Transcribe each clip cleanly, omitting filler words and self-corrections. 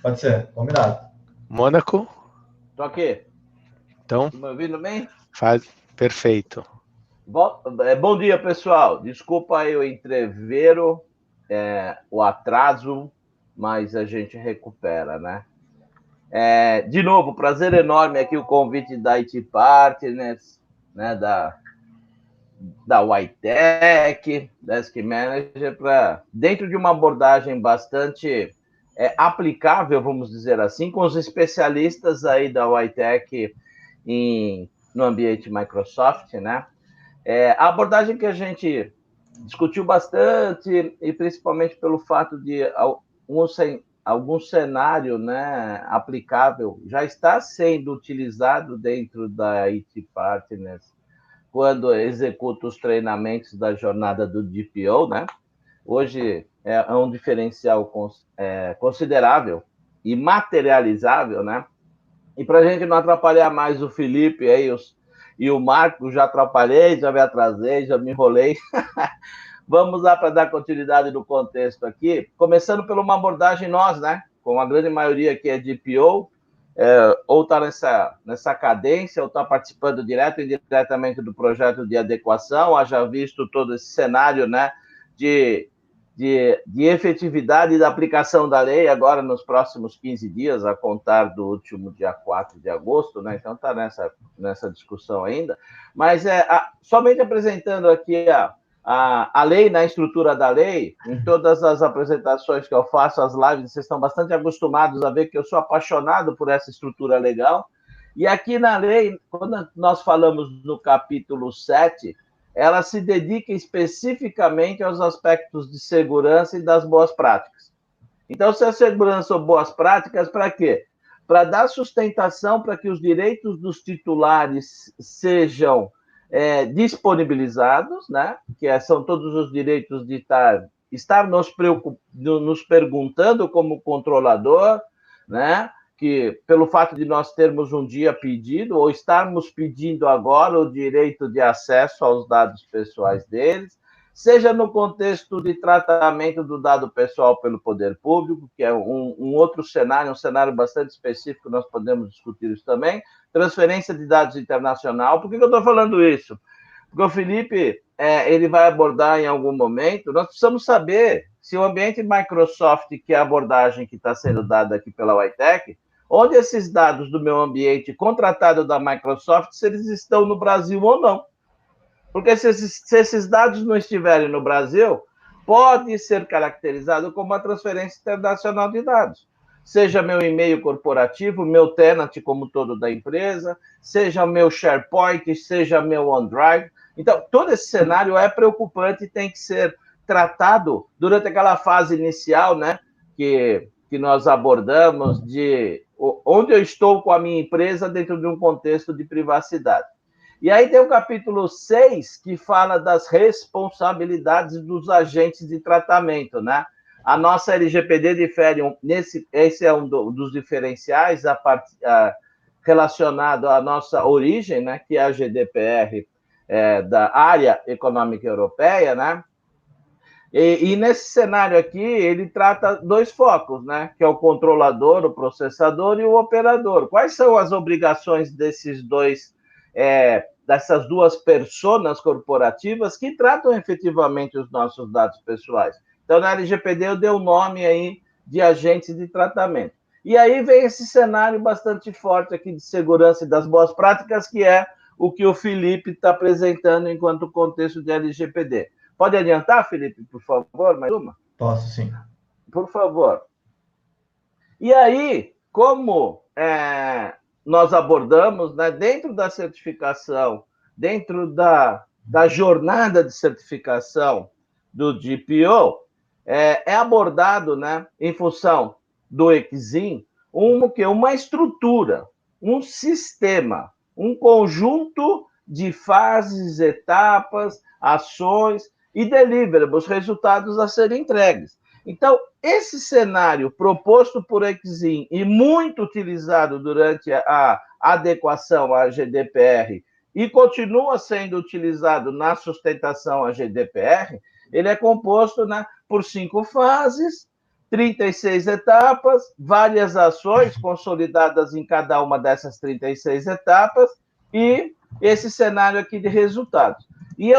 Pode ser, combinado. Mônaco, Tô aqui. então Tá me ouvindo bem? faz perfeito. Bom dia, pessoal. Desculpa aí o entrevero, o atraso, mas a gente recupera, né? De novo, prazer enorme aqui o convite da IT Partners, né, da YTech, Desk Manager, para dentro de uma abordagem bastante aplicável, vamos dizer assim, com os especialistas aí da YTech no ambiente Microsoft, né? A abordagem que a gente discutiu bastante, e principalmente pelo fato de algum cenário, né, aplicável já está sendo utilizado dentro da IT Partners quando executa os treinamentos da jornada do DPO, né? Hoje é um diferencial considerável e materializável, né? E para a gente não atrapalhar mais o Felipe aí, e o Marco, já atrapalhei, já me atrasei, já me enrolei. Vamos lá para dar continuidade no contexto aqui, começando por uma abordagem nós, né? Com a grande maioria que é de PO, ou está nessa cadência, ou está participando direto e indiretamente do projeto de adequação, haja visto todo esse cenário, né? De efetividade da aplicação da lei agora nos próximos 15 dias, a contar do último dia 4 de agosto, né? Então está nessa discussão ainda. Mas somente apresentando aqui a lei, na estrutura da lei, em todas as apresentações que eu faço, as lives, vocês estão bastante acostumados a ver que eu sou apaixonado por essa estrutura legal. E aqui na lei, quando nós falamos no capítulo 7, ela se dedica especificamente aos aspectos de segurança e das boas práticas. Então, se a segurança ou boas práticas, para quê? Para dar sustentação para que os direitos dos titulares sejam disponibilizados, né? Que são todos os direitos de estar nos perguntando como controlador, né? Que pelo fato de nós termos um dia pedido, ou estarmos pedindo agora o direito de acesso aos dados pessoais deles, seja no contexto de tratamento do dado pessoal pelo poder público, que é um outro cenário, um cenário bastante específico, nós podemos discutir isso também, transferência de dados internacional. Por que eu estou falando isso? Porque o Felipe, ele vai abordar em algum momento, nós precisamos saber se o ambiente Microsoft, que é a abordagem que está sendo dada aqui pela YTech, onde esses dados do meu ambiente contratado da Microsoft, se eles estão no Brasil ou não. Porque se esses dados não estiverem no Brasil, pode ser caracterizado como uma transferência internacional de dados. Seja meu e-mail corporativo, meu tenant como todo da empresa, seja meu SharePoint, seja meu OneDrive. Então, todo esse cenário é preocupante e tem que ser tratado durante aquela fase inicial, né, que nós abordamos de onde eu estou com a minha empresa dentro de um contexto de privacidade. E aí tem o capítulo 6, que fala das responsabilidades dos agentes de tratamento, né? A nossa LGPD difere, esse é um dos diferenciais relacionado à nossa origem, né? Que é a GDPR da Área Econômica Europeia, né? E nesse cenário aqui, ele trata dois focos, né? Que é o controlador, o processador e o operador. Quais são as obrigações dessas duas personas corporativas que tratam efetivamente os nossos dados pessoais? Então, na LGPD, eu dei o nome aí de agentes de tratamento. E aí vem esse cenário bastante forte aqui de segurança e das boas práticas, que é o que o Felipe está apresentando enquanto contexto de LGPD. Pode adiantar, Felipe, por favor, mais uma? Posso, sim. Por favor. E aí, como nós abordamos, né, dentro da certificação, dentro da jornada de certificação do GPO, é abordado, né, em função do EXIM, uma estrutura, um sistema, um conjunto de fases, etapas, ações e deliverables, resultados a serem entregues. Então, esse cenário proposto por Exim e muito utilizado durante a adequação à GDPR e continua sendo utilizado na sustentação à GDPR, ele é composto, né, por 5 fases, 36 etapas, várias ações consolidadas em cada uma dessas 36 etapas e esse cenário aqui de resultados. E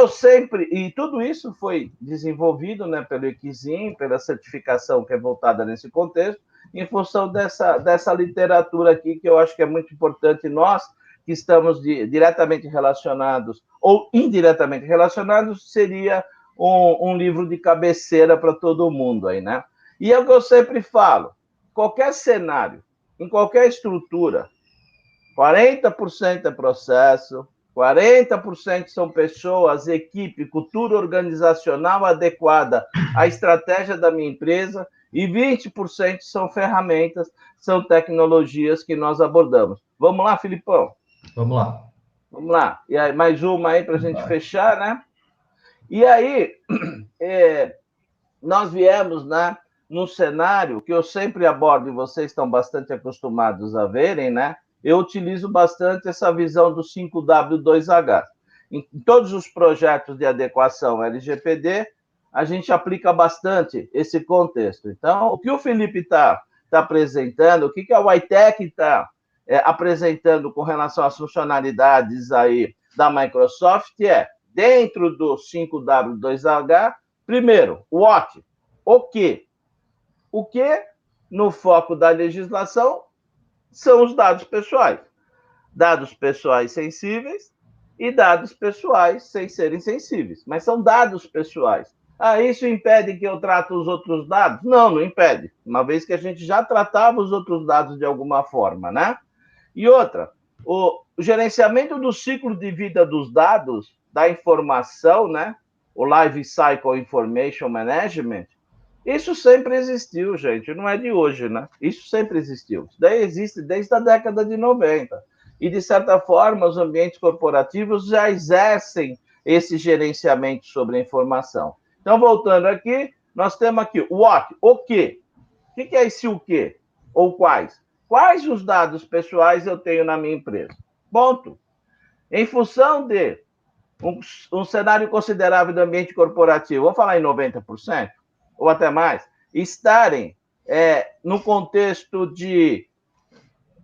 tudo isso foi desenvolvido, né, pelo Equizim, pela certificação que é voltada nesse contexto, em função dessa literatura aqui, que eu acho que é muito importante nós, que estamos diretamente relacionados ou indiretamente relacionados, seria um livro de cabeceira para todo mundo aí, né? E é o que eu sempre falo, qualquer cenário, em qualquer estrutura, 40% é processo, 40% são pessoas, equipe, cultura organizacional adequada à estratégia da minha empresa e 20% são ferramentas, são tecnologias que nós abordamos. Vamos lá, Filipão? Vamos lá. Vamos lá. E aí, mais uma aí para a gente fechar, né? E aí, nós viemos, né, num cenário que eu sempre abordo, e vocês estão bastante acostumados a verem, né? Eu utilizo bastante essa visão do 5W2H. Em todos os projetos de adequação LGPD, a gente aplica bastante esse contexto. Então, o que o Felipe está apresentando, o que a WiTech está apresentando com relação às funcionalidades aí da Microsoft dentro do 5W2H, primeiro, what? O quê? O que, no foco da legislação, são os dados pessoais. Dados pessoais sensíveis e dados pessoais sem serem sensíveis. Mas são dados pessoais. Isso impede que eu trate os outros dados? Não, não impede. Uma vez que a gente já tratava os outros dados de alguma forma, né? E outra, o gerenciamento do ciclo de vida dos dados, da informação, né? O Life Cycle Information Management, isso sempre existiu, gente, não é de hoje, né? Isso sempre existiu. Isso daí existe desde a década de 90. E, de certa forma, os ambientes corporativos já exercem esse gerenciamento sobre a informação. Então, voltando aqui, nós temos aqui o what, o quê? O que é esse o quê? Ou quais? Quais os dados pessoais eu tenho na minha empresa? Ponto. Em função de um cenário considerável do ambiente corporativo, vou falar em 90%, ou até mais, estarem no contexto de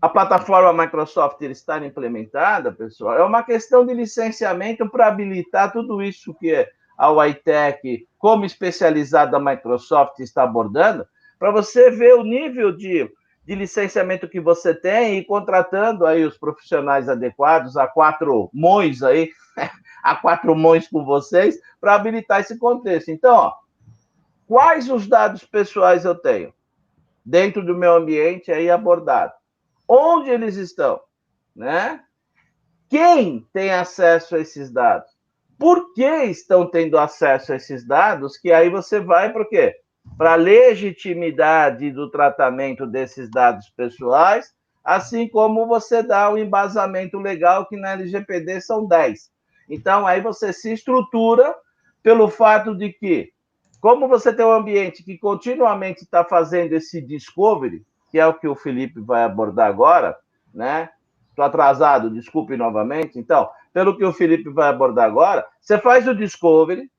a plataforma Microsoft estar implementada, pessoal, é uma questão de licenciamento para habilitar tudo isso que a WiTech, como especializada da Microsoft, está abordando, para você ver o nível de licenciamento que você tem e contratando aí os profissionais adequados, a 4 mãos aí, a 4 mãos com vocês, para habilitar esse contexto. Então, ó, quais os dados pessoais eu tenho dentro do meu ambiente aí abordado? Onde eles estão? Né? Quem tem acesso a esses dados? Por que estão tendo acesso a esses dados? Que aí você vai para o quê? Para a legitimidade do tratamento desses dados pessoais, assim como você dá o embasamento legal, que na LGPD são 10. Então, aí você se estrutura pelo fato de que, como você tem um ambiente que continuamente está fazendo esse discovery, que é o que o Felipe vai abordar agora, né? Estou atrasado, desculpe novamente. Então, pelo que o Felipe vai abordar agora, você faz o discovery,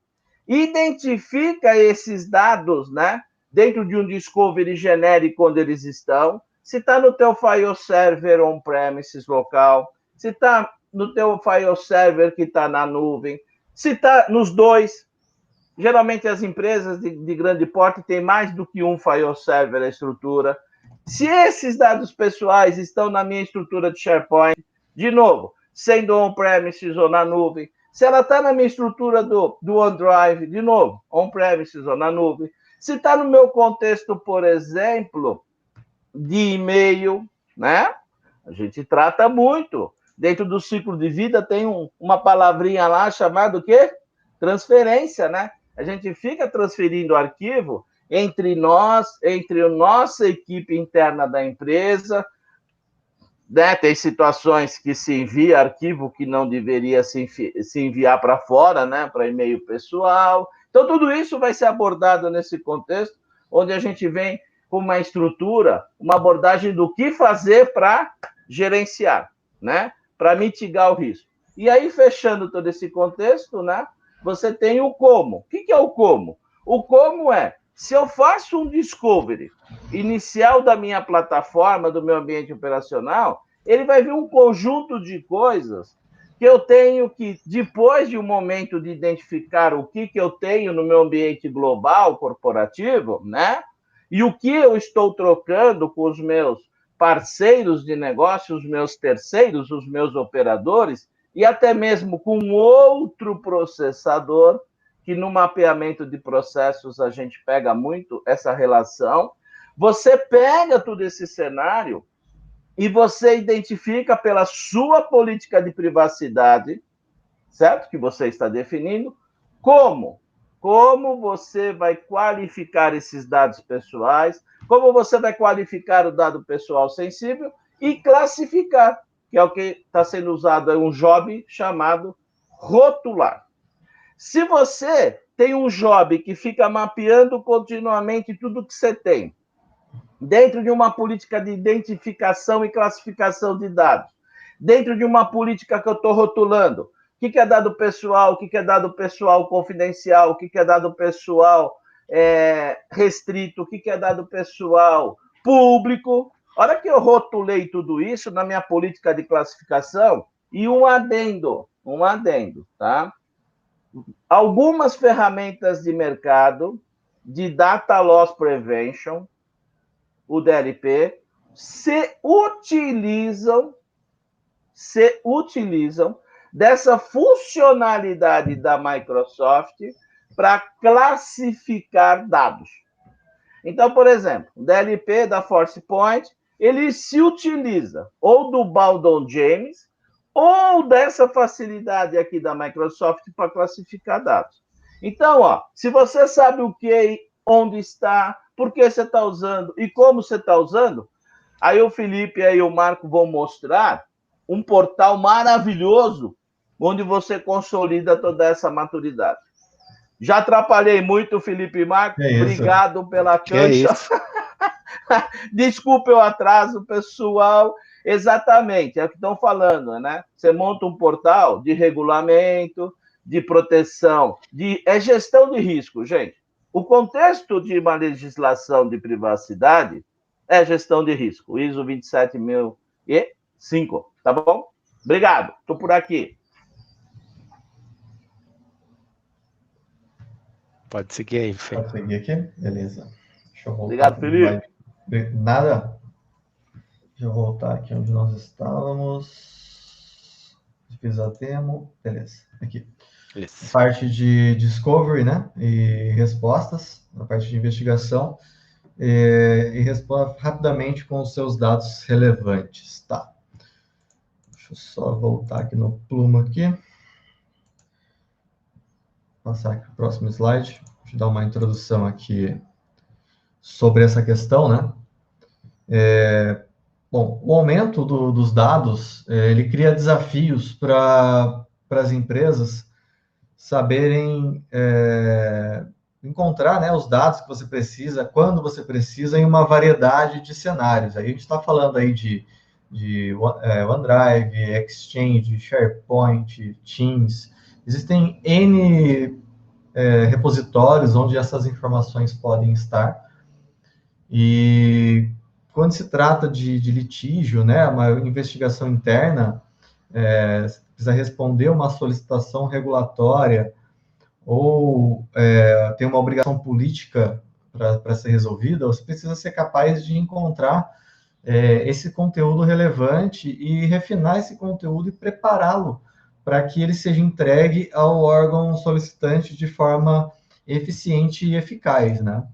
identifica esses dados, né? Dentro de um discovery genérico onde eles estão, se está no teu file server on-premises local, se está no teu file server que está na nuvem, se está nos dois. Geralmente as empresas de grande porte têm mais do que um file server na estrutura. Se esses dados pessoais estão na minha estrutura de SharePoint, de novo, sendo on-premises ou na nuvem, se ela está na minha estrutura do OneDrive, de novo, on-premises ou na nuvem, se está no meu contexto, por exemplo, de e-mail, né? A gente trata muito. Dentro do ciclo de vida tem uma palavrinha lá chamada o quê? Transferência, né? A gente fica transferindo arquivo entre nós, entre a nossa equipe interna da empresa, né? Tem situações que se envia arquivo que não deveria se enviar para fora, né? Para e-mail pessoal. Então, tudo isso vai ser abordado nesse contexto, onde a gente vem com uma estrutura, uma abordagem do que fazer para gerenciar, né? Para mitigar o risco. E aí, fechando todo esse contexto, né? Você tem o como. O que é o como? O como é Se eu faço um discovery inicial da minha plataforma, do meu ambiente operacional, ele vai vir um conjunto de coisas que eu tenho que, depois de um momento de identificar o que eu tenho no meu ambiente global, corporativo, né? E o que eu estou trocando com os meus parceiros de negócio, os meus terceiros, os meus operadores, e até mesmo com outro processador, que no mapeamento de processos a gente pega muito essa relação. Você pega todo esse cenário e você identifica pela sua política de privacidade, certo? Que você está definindo, como você vai qualificar esses dados pessoais, como você vai qualificar o dado pessoal sensível e classificar, que é o que está sendo usado, é um job chamado rotular. Se você tem um job que fica mapeando continuamente tudo que você tem, dentro de uma política de identificação e classificação de dados, dentro de uma política que eu estou rotulando, o que é dado pessoal, o que é dado pessoal confidencial, o que é dado pessoal restrito, o que é dado pessoal público. A hora que eu rotulei tudo isso na minha política de classificação, e um adendo, tá? Algumas ferramentas de mercado de Data Loss Prevention, o DLP, se utilizam dessa funcionalidade da Microsoft para classificar dados. Então, por exemplo, o DLP da ForcePoint, ele se utiliza ou do Baldwin James ou dessa facilidade aqui da Microsoft para classificar dados. Então, se você sabe o que, onde está, por que você está usando e como você está usando, aí o Felipe e o Marco vão mostrar um portal maravilhoso onde você consolida toda essa maturidade. Já atrapalhei muito, Felipe e Marco. Obrigado pela cancha. Desculpe o atraso, pessoal. Exatamente, é o que estão falando, né? Você monta um portal de regulamento, de proteção, é gestão de risco, gente. O contexto de uma legislação de privacidade é gestão de risco, ISO 27005, tá bom? Obrigado, estou por aqui. Pode seguir aí, Fê. Pode seguir aqui? Beleza. Deixa eu voltar. Obrigado, Felipe. Nada. Deixa eu voltar aqui onde nós estávamos. Fiz a demo. Beleza. Aqui. Isso. Parte de discovery, né? E respostas. Na parte de investigação. E responda rapidamente com os seus dados relevantes. Tá. Deixa eu só voltar aqui no Pluma aqui. Passar aqui para o próximo slide. Deixa eu dar uma introdução aqui sobre essa questão, né? Bom, o aumento dos dados, ele cria desafios para as empresas saberem encontrar, né, os dados que você precisa, quando você precisa, em uma variedade de cenários. Aí a gente está falando aí de OneDrive, Exchange, SharePoint, Teams. Existem N repositórios onde essas informações podem estar. E quando se trata de litígio, né, uma investigação interna, precisa responder uma solicitação regulatória ou tem uma obrigação política para ser resolvida, você precisa ser capaz de encontrar esse conteúdo relevante e refinar esse conteúdo e prepará-lo para que ele seja entregue ao órgão solicitante de forma eficiente e eficaz, né?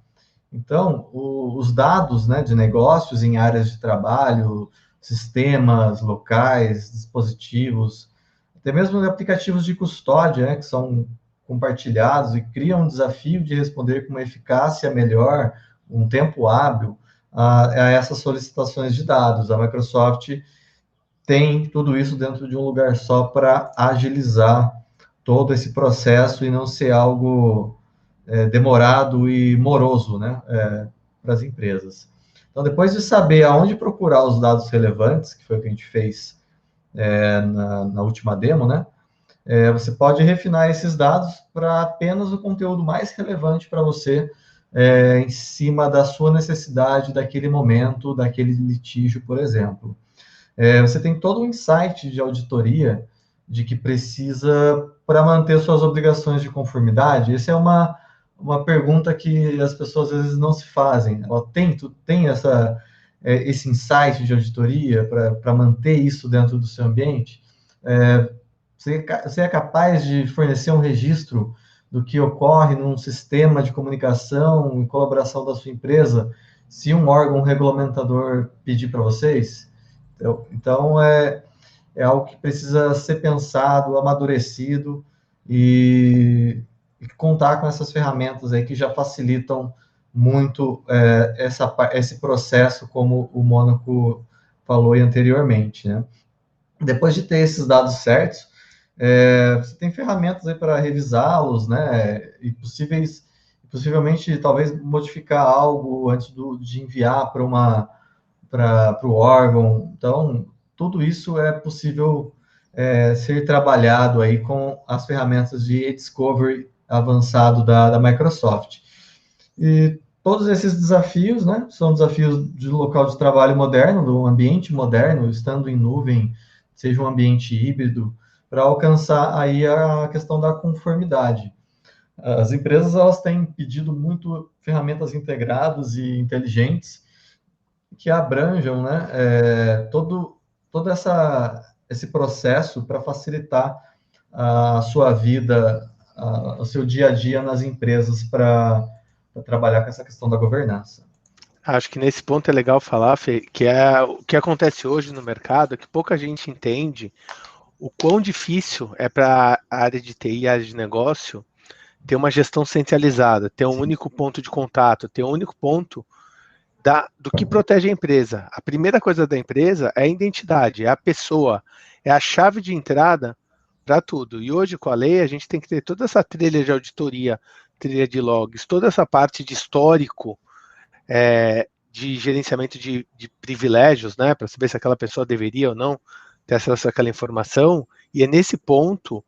Então, os dados, né, de negócios em áreas de trabalho, sistemas locais, dispositivos, até mesmo aplicativos de custódia, né, que são compartilhados e criam um desafio de responder com uma eficácia melhor, um tempo hábil a essas solicitações de dados. A Microsoft tem tudo isso dentro de um lugar só para agilizar todo esse processo e não ser algo demorado e moroso, né, para as empresas. Então, depois de saber aonde procurar os dados relevantes, que foi o que a gente fez na última demo, né, você pode refinar esses dados para apenas o conteúdo mais relevante para você em cima da sua necessidade daquele momento, daquele litígio, por exemplo. Você tem todo um insight de auditoria de que precisa para manter suas obrigações de conformidade. Essa é uma pergunta que as pessoas às vezes não se fazem. Tu tem esse insight de auditoria para manter isso dentro do seu ambiente? Você é capaz de fornecer um registro do que ocorre num sistema de comunicação e colaboração da sua empresa, se um órgão regulamentador pedir para vocês? Então, é algo que precisa ser pensado, amadurecido e contar com essas ferramentas aí que já facilitam muito esse processo, como o Mônaco falou anteriormente, né? Depois de ter esses dados certos, você tem ferramentas aí para revisá-los, né? E possivelmente, talvez, modificar algo antes de enviar para o órgão. Então, tudo isso é possível ser trabalhado aí com as ferramentas de e-discovery avançado da Microsoft. E todos esses desafios, né, são desafios de local de trabalho moderno, do ambiente moderno, estando em nuvem, seja um ambiente híbrido, para alcançar aí a questão da conformidade. As empresas, elas têm pedido muito ferramentas integradas e inteligentes que abranjam, né, todo esse processo para facilitar a sua vida, o seu dia a dia nas empresas para trabalhar com essa questão da governança. Acho que nesse ponto é legal falar, Fê, que é o que acontece hoje no mercado, é que pouca gente entende o quão difícil é para a área de TI e a área de negócio ter uma gestão centralizada, ter um único ponto de contato, ter um único ponto do que protege a empresa. A primeira coisa da empresa é a identidade, é a pessoa, é a chave de entrada para tudo. E hoje, com a lei, a gente tem que ter toda essa trilha de auditoria, trilha de logs, toda essa parte de histórico, de gerenciamento de privilégios, né, para saber se aquela pessoa deveria ou não ter acesso àquela informação. E é nesse ponto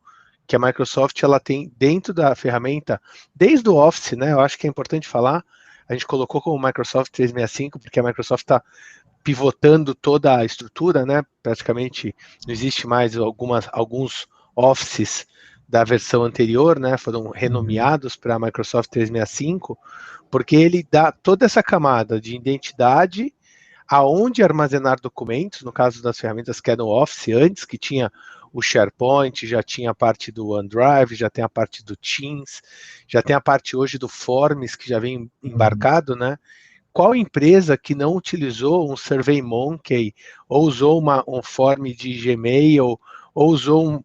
que a Microsoft ela tem dentro da ferramenta, desde o Office, né, eu acho que é importante falar, a gente colocou como Microsoft 365, porque a Microsoft está pivotando toda a estrutura, né? Praticamente não existe mais alguns Offices da versão anterior, né? Foram renomeados para a Microsoft 365, porque ele dá toda essa camada de identidade, aonde armazenar documentos, no caso das ferramentas que eram Office antes, que tinha o SharePoint, já tinha a parte do OneDrive, já tem a parte do Teams, já tem a parte hoje do Forms, que já vem embarcado, né? Qual empresa que não utilizou um SurveyMonkey, ou usou um form de Gmail, ou usou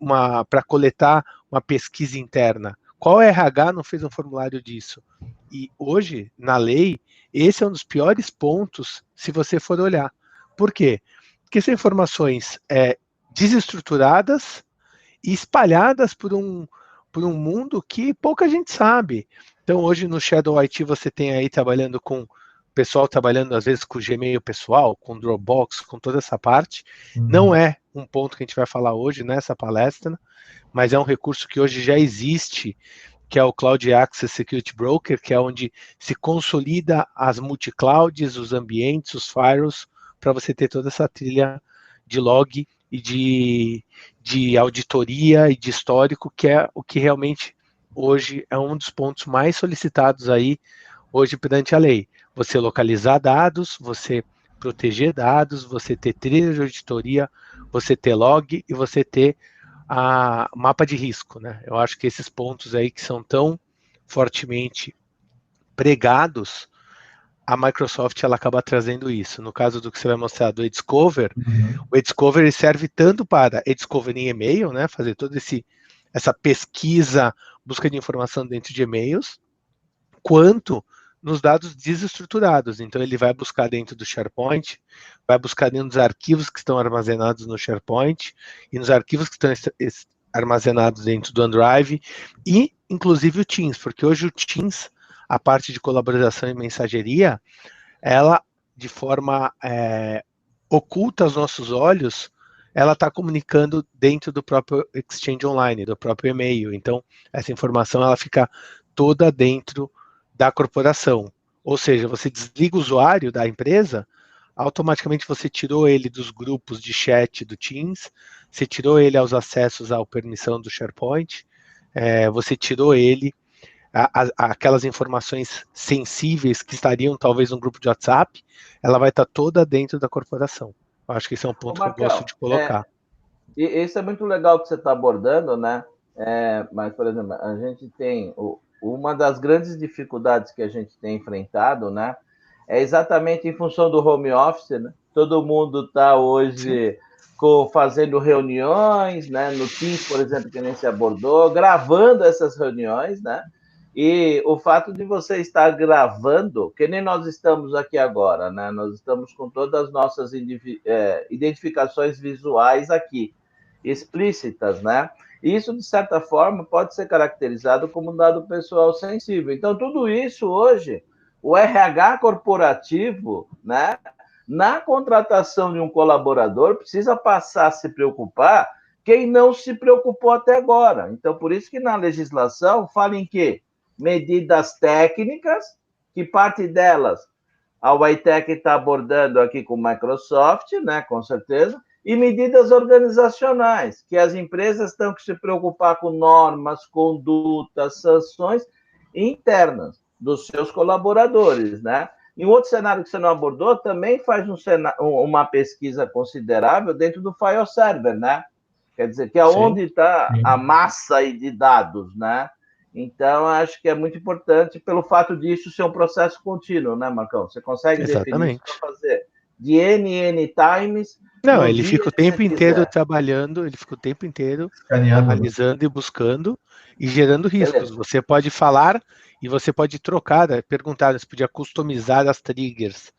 para coletar uma pesquisa interna? Qual RH não fez um formulário disso? E hoje, na lei, esse é um dos piores pontos, se você for olhar. Por quê? Porque são informações desestruturadas e espalhadas por um mundo que pouca gente sabe. Então, hoje no Shadow IT você tem aí trabalhando com pessoal trabalhando às vezes com o Gmail pessoal, com Dropbox, com toda essa parte. Não é um ponto que a gente vai falar hoje nessa palestra, mas é um recurso que hoje já existe, que é o Cloud Access Security Broker, que é onde se consolida as multiclouds, os ambientes, os firewalls, para você ter toda essa trilha de log e de auditoria e de histórico, que é o que realmente hoje é um dos pontos mais solicitados aí hoje perante a lei. Você localizar dados, você proteger dados, você ter trilha de auditoria, você ter log e você ter a mapa de risco, né? Eu acho que esses pontos aí que são tão fortemente pregados, a Microsoft ela acaba trazendo isso. No caso do que você vai mostrar do eDiscover, o eDiscover serve tanto para eDiscover em e-mail, né? Fazer toda essa pesquisa, busca de informação dentro de e-mails, quanto nos dados desestruturados. Então, ele vai buscar dentro do SharePoint, vai buscar dentro dos arquivos que estão armazenados no SharePoint e nos arquivos que estão armazenados dentro do OneDrive e, inclusive, o Teams, porque hoje o Teams, a parte de colaboração e mensageria, ela, de forma oculta aos nossos olhos, ela está comunicando dentro do próprio Exchange Online, do próprio e-mail. Então, essa informação ela fica toda dentro da corporação. Ou seja, você desliga o usuário da empresa, automaticamente você tirou ele dos grupos de chat do Teams, você tirou ele aos acessos à permissão do SharePoint, você tirou ele aquelas informações sensíveis que estariam talvez no grupo de WhatsApp, ela vai estar toda dentro da corporação. Eu acho que esse é um ponto que eu gosto de colocar. Isso é muito legal que você está abordando, né? Mas, por exemplo, a gente tem uma das grandes dificuldades que a gente tem enfrentado, né? É exatamente em função do home office, né? Todo mundo está hoje fazendo reuniões, né? No Teams, por exemplo, que nem se abordou, gravando essas reuniões, né? E o fato de você estar gravando, que nem nós estamos aqui agora, né? Nós estamos com todas as nossas identificações visuais aqui, explícitas, né? Isso, de certa forma, pode ser caracterizado como um dado pessoal sensível. Então, tudo isso hoje, o RH corporativo, né? Na contratação de um colaborador, precisa passar a se preocupar quem não se preocupou até agora. Então, por isso que na legislação fala em quê? Medidas técnicas, que parte delas a WITEC está abordando aqui com o Microsoft, né, com certeza, e medidas organizacionais, que as empresas têm que se preocupar com normas, condutas, sanções internas dos seus colaboradores, né? Em outro cenário que você não abordou, também faz uma pesquisa considerável dentro do file server, né? Quer dizer, que é onde está a massa aí de dados, né? Então, acho que é muito importante pelo fato disso ser um processo contínuo, né, Marcão? Você consegue definir isso para fazer de N times. Não, ele fica o tempo inteiro trabalhando, ele fica o tempo inteiro analisando e buscando e gerando riscos. Beleza. Você pode falar e você pode trocar, perguntar, você podia customizar as triggers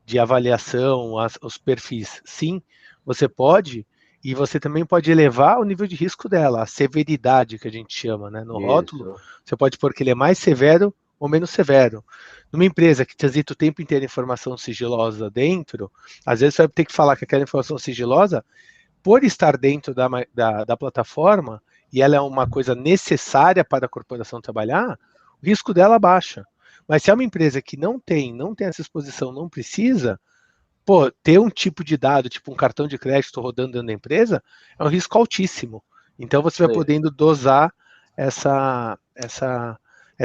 de avaliação, os perfis. Sim, você pode. E você também pode elevar o nível de risco dela, a severidade que a gente chama, né? No rótulo, você pode pôr que ele é mais severo ou menos severo. Numa empresa que transita o tempo inteiro informação sigilosa dentro, às vezes você vai ter que falar que aquela informação sigilosa, por estar dentro da plataforma, e ela é uma coisa necessária para a corporação trabalhar, o risco dela baixa. Mas se é uma empresa que não tem essa exposição, não precisa, ter um tipo de dado, tipo um cartão de crédito rodando dentro da empresa, é um risco altíssimo. Então você vai podendo dosar essa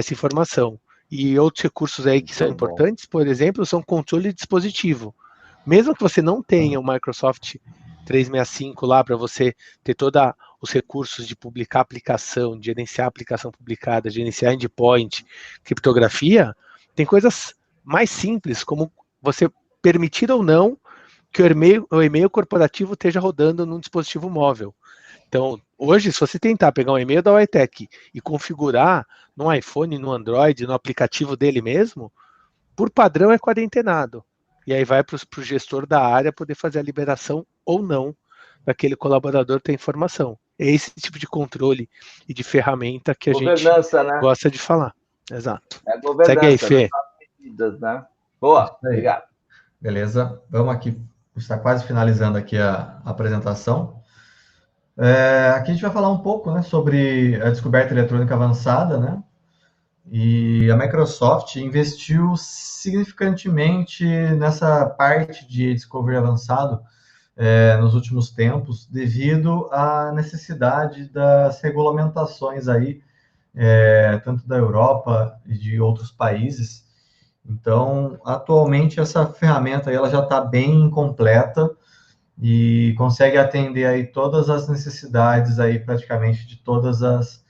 informação. E outros recursos aí que são importantes, por exemplo, são controle de dispositivo. Mesmo que você não tenha o Microsoft 365 lá para você ter todos os recursos de publicar aplicação, de gerenciar a aplicação publicada, gerenciar endpoint, criptografia, tem coisas mais simples, como você permitir ou não que o e-mail corporativo esteja rodando num dispositivo móvel. Então, hoje, se você tentar pegar um e-mail da WITEC e configurar no iPhone, no Android, no aplicativo dele mesmo, por padrão é quarentenado. E aí vai para o gestor da área poder fazer a liberação ou não daquele colaborador ter informação. É esse tipo de controle e de ferramenta que a gente gosta de falar. Exato. É a governança. Segue aí, Fê. Né? Boa, obrigado. Beleza, vamos aqui, está quase finalizando aqui a apresentação. Aqui a gente vai falar um pouco, né, sobre a descoberta eletrônica avançada, né? E a Microsoft investiu significantemente nessa parte de discovery avançado nos últimos tempos, devido à necessidade das regulamentações aí, tanto da Europa e de outros países. Então, atualmente, essa ferramenta aí, ela já está bem completa e consegue atender aí todas as necessidades aí, praticamente, de todas as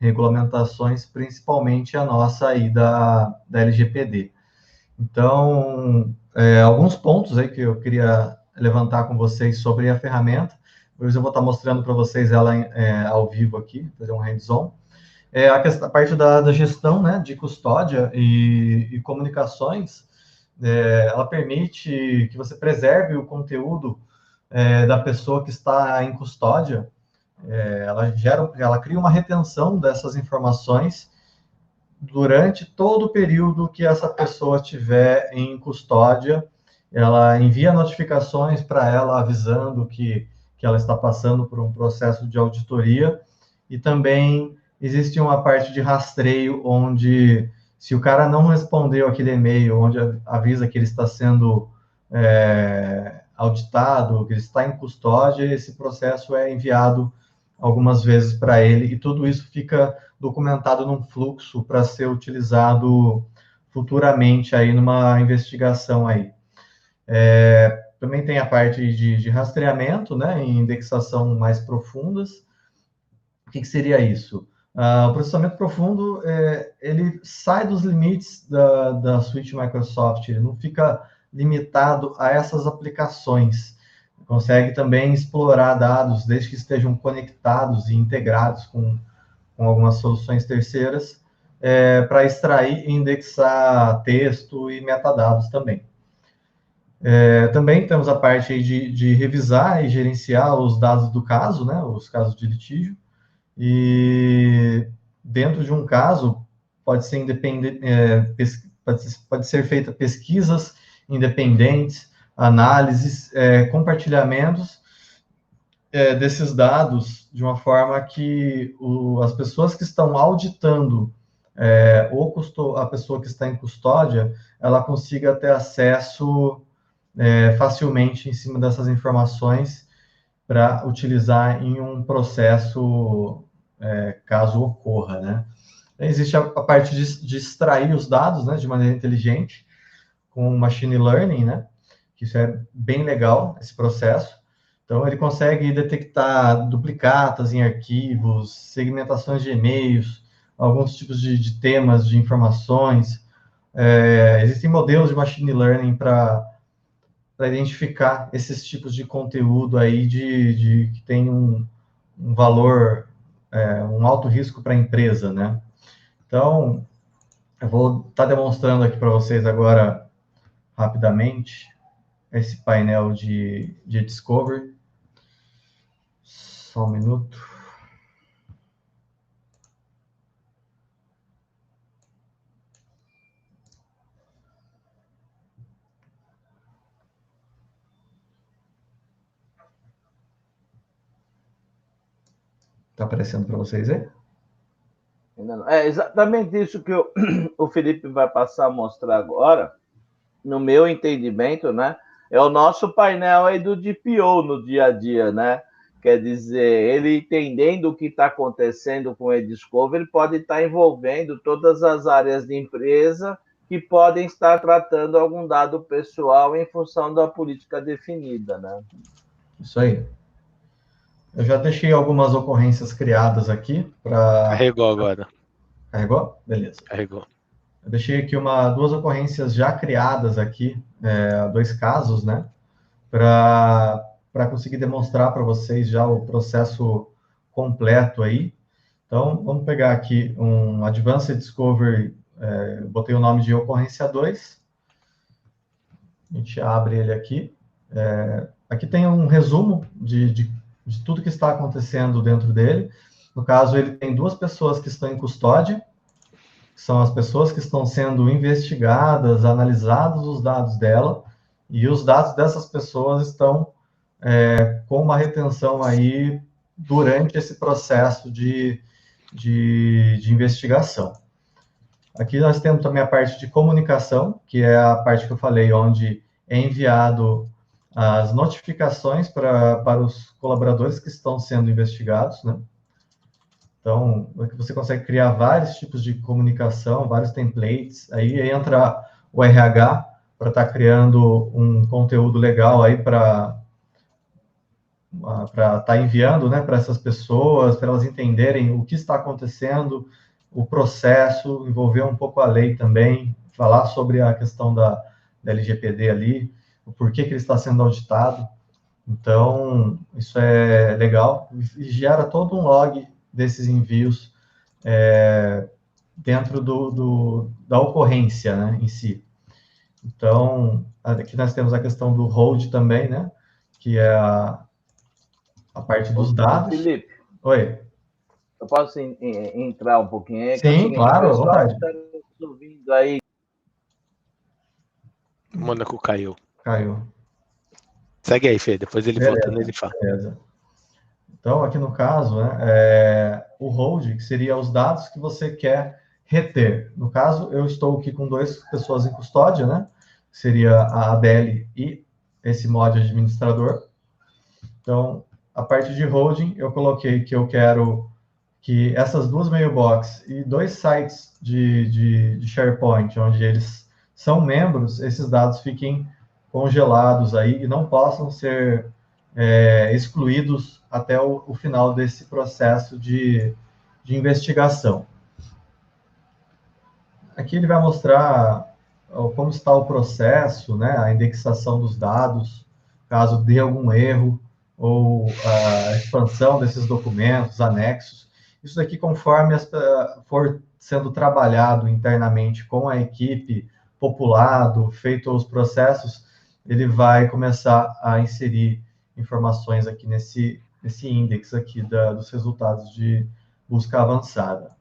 regulamentações, principalmente a nossa aí da LGPD. Então, alguns pontos aí que eu queria levantar com vocês sobre a ferramenta. Hoje eu vou estar mostrando para vocês ela ao vivo aqui, fazer um hands-on. A parte da gestão, né, de custódia e comunicações, ela permite que você preserve o conteúdo da pessoa que está em custódia. Ela cria uma retenção dessas informações durante todo o período que essa pessoa estiver em custódia. Ela envia notificações para ela avisando que ela está passando por um processo de auditoria, e também existe uma parte de rastreio onde, Se o cara não respondeu aquele e-mail onde avisa que ele está sendo auditado, que ele está em custódia, esse processo é enviado algumas vezes para ele, e tudo isso fica documentado num fluxo para ser utilizado futuramente aí numa investigação aí. Também tem a parte de rastreamento, né, em indexação mais profundas. O que seria isso? O processamento profundo, ele sai dos limites da suíte Microsoft, ele não fica limitado a essas aplicações. Consegue também explorar dados, desde que estejam conectados e integrados com algumas soluções terceiras, para extrair e indexar texto e metadados também. Também temos a parte de revisar e gerenciar os dados do caso, né, os casos de litígio, e dentro de um caso pode ser independente, pode ser feita pesquisas independentes, análises, compartilhamentos desses dados de uma forma que as pessoas que estão auditando a pessoa que está em custódia, ela consiga ter acesso facilmente em cima dessas informações para utilizar em um processo caso ocorra, né? Existe a parte de extrair os dados, né, de maneira inteligente, com machine learning, né? Que isso é bem legal, esse processo. Então, ele consegue detectar duplicatas em arquivos, segmentações de e-mails, alguns tipos de temas, de informações. Existem modelos de machine learning para identificar esses tipos de conteúdo aí que tem um valor, um alto risco para a empresa, né? Então, eu vou estar demonstrando aqui para vocês agora, rapidamente, esse painel de Discovery. Só um minuto. Está aparecendo para vocês aí? É exatamente isso que o Felipe vai passar a mostrar agora. No meu entendimento, né? É o nosso painel aí do DPO no dia a dia, né? Quer dizer, ele entendendo o que está acontecendo com o e-discovery, ele pode estar envolvendo todas as áreas de empresa que podem estar tratando algum dado pessoal em função da política definida, né? Isso aí. Eu já deixei algumas ocorrências criadas aqui para... Carregou agora. Carregou? Beleza. Carregou. Eu deixei aqui duas ocorrências já criadas aqui, 2 casos, né? Para conseguir demonstrar para vocês já o processo completo aí. Então, vamos pegar aqui um Advanced Discovery, botei o nome de ocorrência 2. A gente abre ele aqui. Aqui tem um resumo de tudo que está acontecendo dentro dele. No caso, ele tem 2 pessoas que estão em custódia, que são as pessoas que estão sendo investigadas, analisados os dados dela, e os dados dessas pessoas estão com uma retenção aí durante esse processo de investigação. Aqui nós temos também a parte de comunicação, que é a parte que eu falei, onde é enviado as notificações para os colaboradores que estão sendo investigados, né? Então, você consegue criar vários tipos de comunicação, vários templates, aí entra o RH para estar criando um conteúdo legal aí para estar enviando, né, para essas pessoas, para elas entenderem o que está acontecendo, o processo, envolver um pouco a lei também, falar sobre a questão da LGPD ali, o porquê que ele está sendo auditado. Então, isso é legal, e gera todo um log desses envios dentro da ocorrência, né, em si. Então, aqui nós temos a questão do hold também, né, que é a parte dos dados. Felipe. Oi. Eu posso entrar um pouquinho? Sim, claro, à vontade. Está ouvindo aí. O Mônaco caiu. Caiu. Segue aí, Fê. Depois ele voltando, ele fala. Beleza. Então, aqui no caso, né, o hold, que seria os dados que você quer reter. No caso, eu estou aqui com 2 pessoas em custódia, né? Seria a Adele e esse mod administrador. Então, a parte de holding, eu coloquei que eu quero que essas 2 mailbox e 2 sites de SharePoint, onde eles são membros, esses dados fiquem congelados aí e não possam ser excluídos até o final desse processo de investigação. Aqui ele vai mostrar como está o processo, né, a indexação dos dados, caso dê algum erro, ou a expansão desses documentos, anexos. Isso daqui, conforme for sendo trabalhado internamente com a equipe, populado, feito os processos, ele vai começar a inserir informações aqui nesse index aqui dos resultados de busca avançada.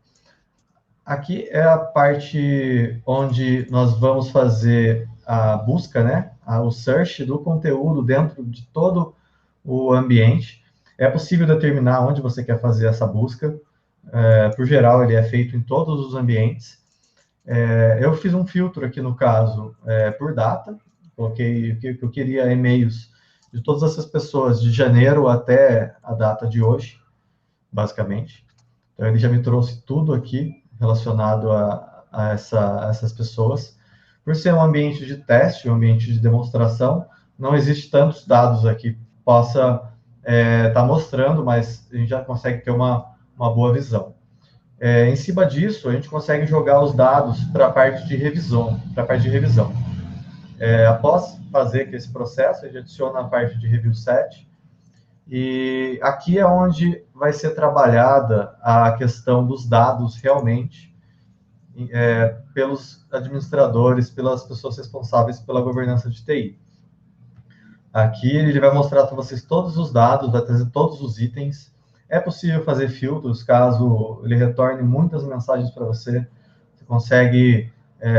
Aqui é a parte onde nós vamos fazer a busca, né? O search do conteúdo dentro de todo o ambiente. É possível determinar onde você quer fazer essa busca. Por geral, ele é feito em todos os ambientes. Eu fiz um filtro aqui, no caso, por data. Coloquei que eu queria e-mails de todas essas pessoas, de janeiro até a data de hoje, basicamente. Então, ele já me trouxe tudo aqui relacionado a essas pessoas. Por ser um ambiente de teste, um ambiente de demonstração, não existe tantos dados aqui que possa estar mostrando, mas a gente já consegue ter uma boa visão. Em cima disso, a gente consegue jogar os dados para a parte de revisão. Após fazer esse processo, a gente adiciona a parte de review set, e aqui é onde vai ser trabalhada a questão dos dados realmente pelos administradores, pelas pessoas responsáveis pela governança de TI. Aqui ele vai mostrar para vocês todos os dados, vai trazer todos os itens. É possível fazer filtros, caso ele retorne muitas mensagens para você. Você consegue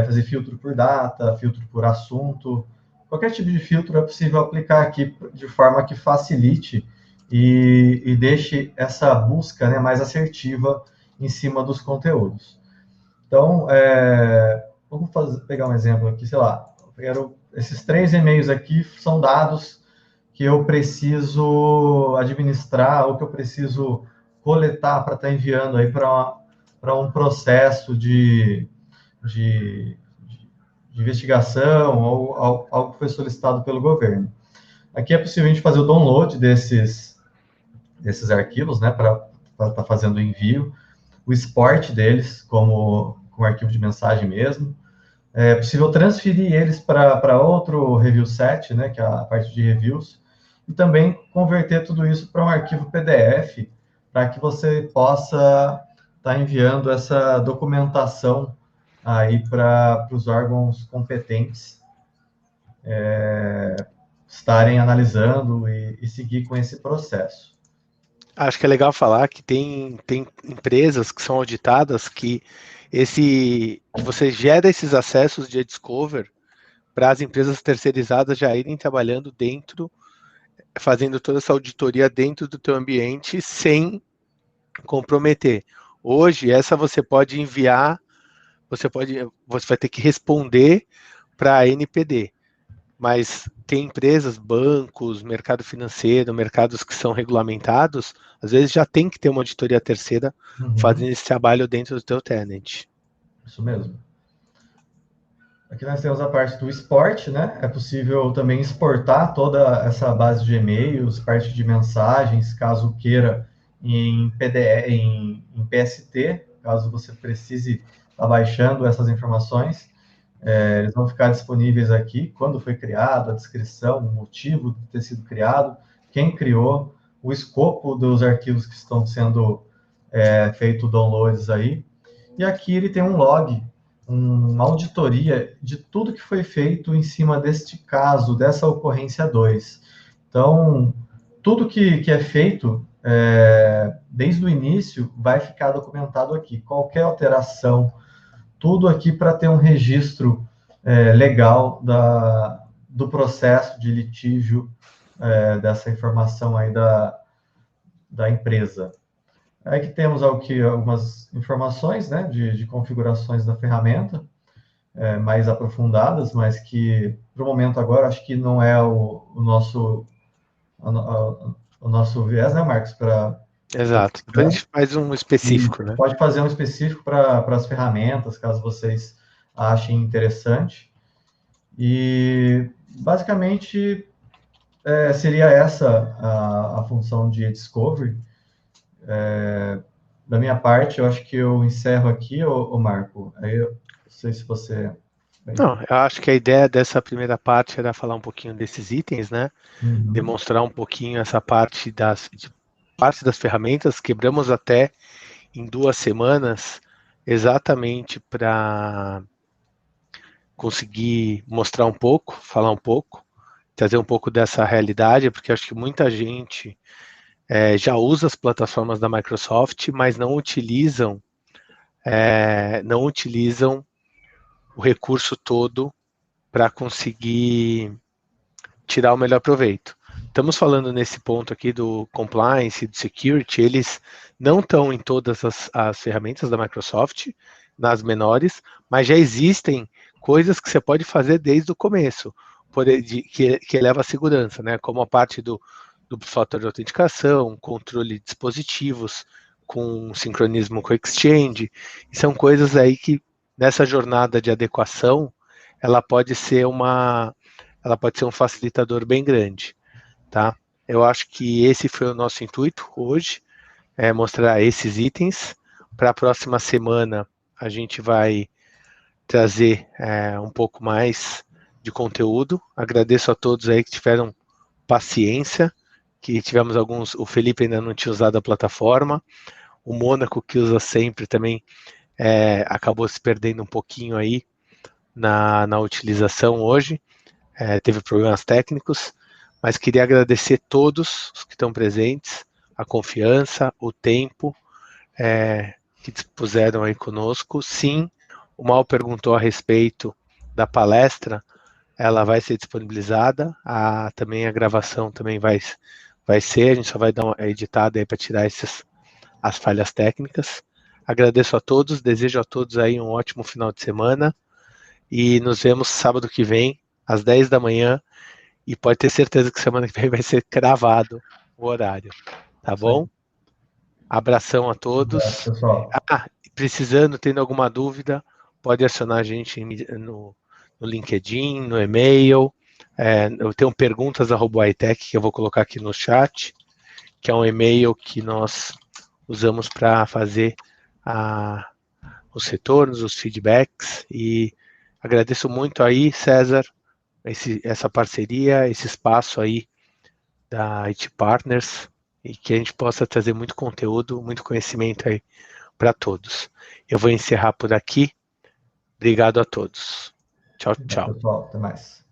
fazer filtro por data, filtro por assunto. Qualquer tipo de filtro é possível aplicar aqui de forma que facilite e deixe essa busca, né, mais assertiva em cima dos conteúdos. Então, vamos pegar um exemplo aqui, sei lá, esses 3 e-mails aqui são dados que eu preciso administrar ou que eu preciso coletar para estar enviando aí para um processo de investigação ou algo que foi solicitado pelo governo. Aqui é possível a gente fazer o download desses arquivos, né, para estar fazendo o envio, o export deles como arquivo de mensagem mesmo. É possível transferir eles para outro review set, né, que é a parte de reviews, e também converter tudo isso para um arquivo PDF, para que você possa estar enviando essa documentação aí para os órgãos competentes estarem analisando e seguir com esse processo. Acho que é legal falar que tem empresas que são auditadas que você gera esses acessos de e-discover para as empresas terceirizadas já irem trabalhando dentro, fazendo toda essa auditoria dentro do teu ambiente sem comprometer. Hoje, essa você pode enviar, você vai ter que responder para a NPD. Mas tem empresas, bancos, mercado financeiro, mercados que são regulamentados, às vezes já tem que ter uma auditoria terceira fazendo esse trabalho dentro do teu tenant. Isso mesmo. Aqui nós temos a parte do export, né? É possível também exportar toda essa base de e-mails, parte de mensagens, caso queira, em PDF, em PST, caso você precise estar baixando essas informações. Eles vão ficar disponíveis aqui, quando foi criado, a descrição, o motivo de ter sido criado, quem criou, o escopo dos arquivos que estão sendo feito downloads aí. E aqui ele tem um log, uma auditoria de tudo que foi feito em cima deste caso, dessa ocorrência 2. Então, tudo que é feito desde o início vai ficar documentado aqui. Qualquer alteração, tudo aqui para ter um registro legal do processo de litígio dessa informação aí da empresa. Aí que temos algumas informações, né, de configurações da ferramenta, mais aprofundadas, mas que, para o momento agora, acho que não é o nosso viés, né, Marcos, para... Exato. Depois a gente faz um específico, né? Pode fazer um específico para as ferramentas, caso vocês achem interessante. E, basicamente, seria essa a função de Discovery. Da minha parte, eu acho que eu encerro aqui, ô Marco. Aí eu não sei se você... Não, eu acho que a ideia dessa primeira parte era falar um pouquinho desses itens, né? Uhum. Demonstrar um pouquinho essa parte das ferramentas. Quebramos até em 2 semanas, exatamente para conseguir mostrar um pouco, falar um pouco, trazer um pouco dessa realidade, porque acho que muita gente já usa as plataformas da Microsoft, mas não utilizam o recurso todo para conseguir tirar o melhor proveito. Estamos falando nesse ponto aqui do compliance e do security, eles não estão em todas as ferramentas da Microsoft, nas menores, mas já existem coisas que você pode fazer desde o começo, que eleva a segurança, né? Como a parte do fator de autenticação, controle de dispositivos com sincronismo com o Exchange, e são coisas aí que nessa jornada de adequação ela pode ser um facilitador bem grande, tá? Eu acho que esse foi o nosso intuito hoje, mostrar esses itens. Para a próxima semana a gente vai trazer um pouco mais de conteúdo. Agradeço a todos aí que tiveram paciência, que tivemos alguns, o Felipe ainda não tinha usado a plataforma, o Mônaco, que usa sempre também, acabou se perdendo um pouquinho aí na utilização hoje, teve problemas técnicos, mas queria agradecer todos os que estão presentes, a confiança, o tempo que dispuseram aí conosco. Sim, o Mal perguntou a respeito da palestra, ela vai ser disponibilizada, também a gravação também vai ser, a gente só vai dar uma editada aí para tirar as falhas técnicas. Agradeço a todos, desejo a todos aí um ótimo final de semana e nos vemos sábado que vem, às 10 da manhã, e pode ter certeza que semana que vem vai ser cravado o horário, tá bom? Abração a todos. Pessoal. Precisando, tendo alguma dúvida, pode acionar a gente no LinkedIn, no e-mail. Eu tenho perguntas@itech que eu vou colocar aqui no chat, que é um e-mail que nós usamos para fazer os retornos, os feedbacks, e agradeço muito aí, César, essa parceria, esse espaço aí da IT Partners, e que a gente possa trazer muito conteúdo, muito conhecimento aí para todos. Eu vou encerrar por aqui. Obrigado a todos. Tchau, tchau. Pessoal, até mais.